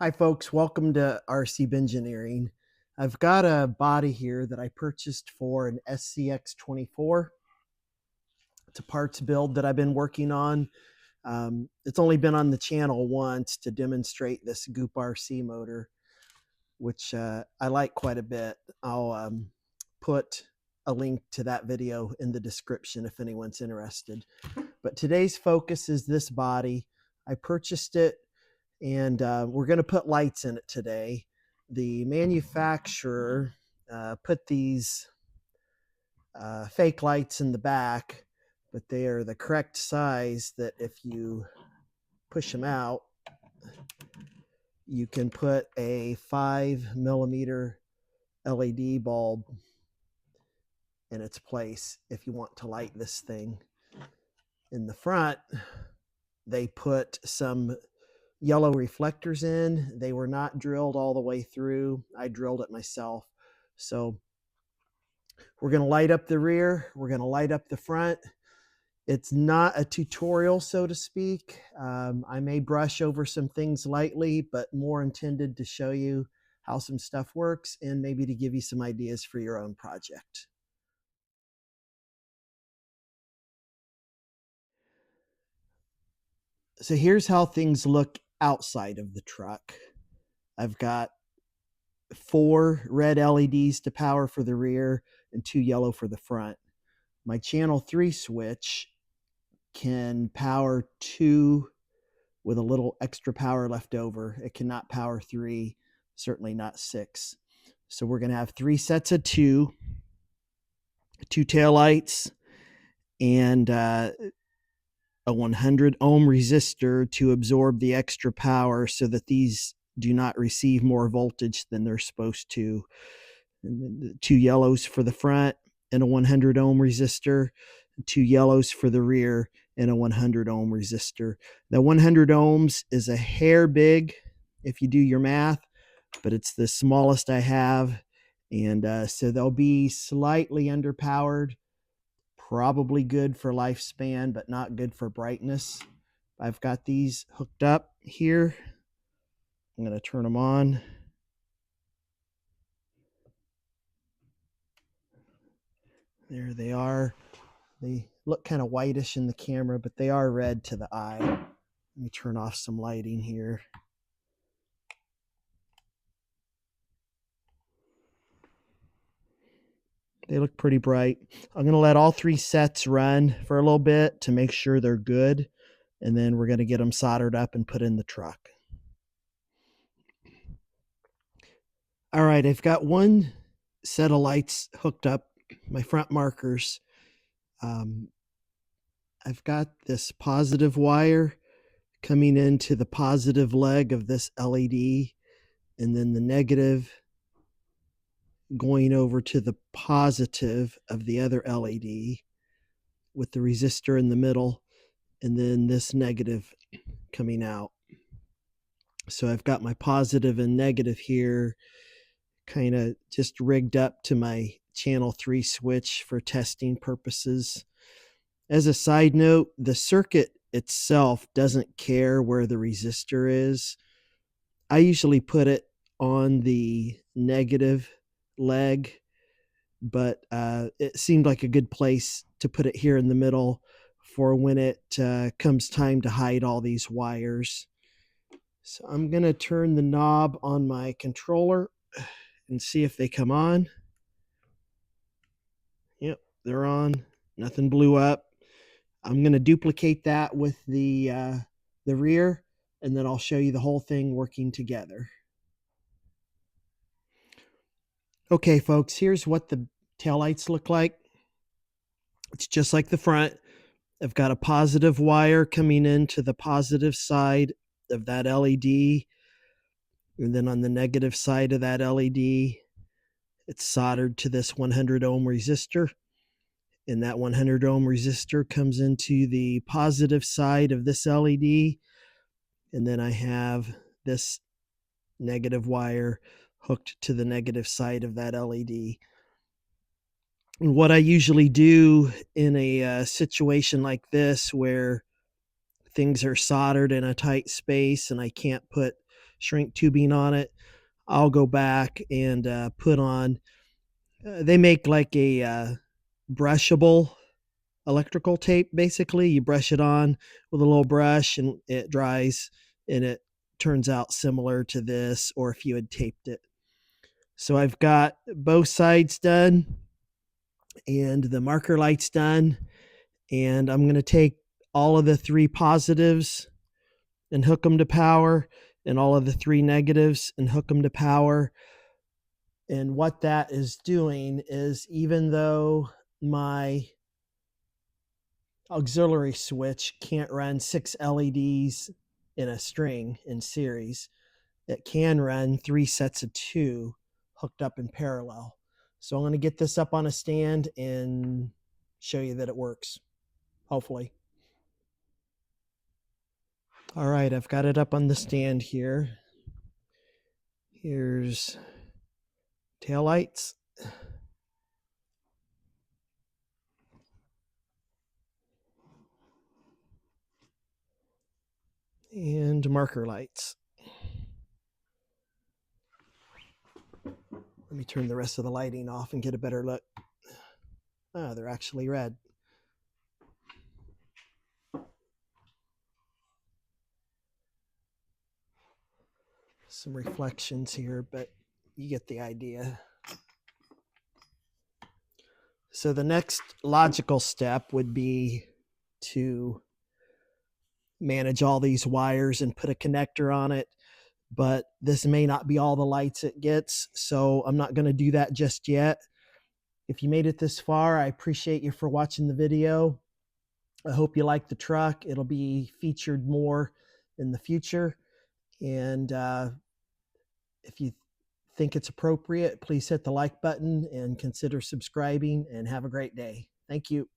Hi folks, welcome to RC Engineering. I've got a body here that I purchased for an SCX24. It's a parts build that I've been working on. It's only been on the channel once to demonstrate this Goop RC motor, which I like quite a bit. I'll put a link to that video in the description if anyone's interested. But today's focus is this body. I purchased it and we're going to put lights in it today. The manufacturer put these fake lights in the back, but they are the correct size that if you push them out, you can put a 5mm LED bulb in its place if you want to light this thing. In the front, they put some yellow reflectors in. They were not drilled all the way through. I drilled it myself. So we're going to light up the rear. We're going to light up the front. It's not a tutorial, so to speak. I may brush over some things lightly, but more intended to show you how some stuff works and maybe to give you some ideas for your own project. So here's how things look outside of the truck. I've got 4 red LEDs to power for the rear and 2 yellow for the front. My channel 3 switch can power 2 with a little extra power left over. It cannot power 3, certainly not 6. So we're going to have 3 sets of 2 taillights, and a 100 ohm resistor to absorb the extra power so that these do not receive more voltage than they're supposed to. And the 2 yellows for the front and a 100 ohm resistor, 2 yellows for the rear and a 100 ohm resistor. The 100 ohms is a hair big if you do your math, but it's the smallest I have. And so they'll be slightly underpowered, probably good for lifespan, but not good for brightness. I've got these hooked up here. I'm going to turn them on. There they are. They look kind of whitish in the camera, but they are red to the eye. Let me turn off some lighting here. They look pretty bright. I'm going to let all 3 sets run for a little bit to make sure they're good, and then we're going to get them soldered up and put in the truck. All right, I've got 1 set of lights hooked up, my front markers. I've got this positive wire coming into the positive leg of this LED, and then the negative going over to the positive of the other LED with the resistor in the middle, and then this negative coming out. So I've got my positive and negative here kind of just rigged up to my channel 3 switch for testing purposes. As a side note, the circuit itself doesn't care where the resistor is. I usually put it on the negative leg, but it seemed like a good place to put it here in the middle for when it comes time to hide all these wires. So I'm going to turn the knob on my controller and see if they come on. Yep, they're on. Nothing blew up. I'm going to duplicate that with the rear, and then I'll show you the whole thing working together. Okay, folks, here's what the taillights look like. It's just like the front. I've got a positive wire coming into the positive side of that LED. And then on the negative side of that LED, it's soldered to this 100 ohm resistor. And that 100 ohm resistor comes into the positive side of this LED. And then I have this negative wire hooked to the negative side of that LED. And what I usually do in a situation like this where things are soldered in a tight space and I can't put shrink tubing on it, I'll go back and put on. They make like a brushable electrical tape. Basically, you brush it on with a little brush and it dries, and it turns out similar to this, or if you had taped it. So I've got both sides done and the marker lights done, and I'm going to take all of the three positives and hook them to power, and all of the three negatives and hook them to power. And what that is doing is, even though my auxiliary switch can't run 6 LEDs in a string in series, it can run 3 sets of 2 hooked up in parallel. So I'm going to get this up on a stand and show you that it works, hopefully. All right, I've got it up on the stand here. Here's taillights. And marker lights. Let me turn the rest of the lighting off and get a better look. Ah, they're actually red. Some reflections here, but you get the idea. So the next logical step would be to manage all these wires and put a connector on it, but this may not be all the lights it gets, so I'm not going to do that just yet. If you made it this far, I appreciate you for watching the video. I hope you like the truck. It'll be featured more in the future, and if you think it's appropriate, please hit the like button and consider subscribing, and have a great day. Thank you.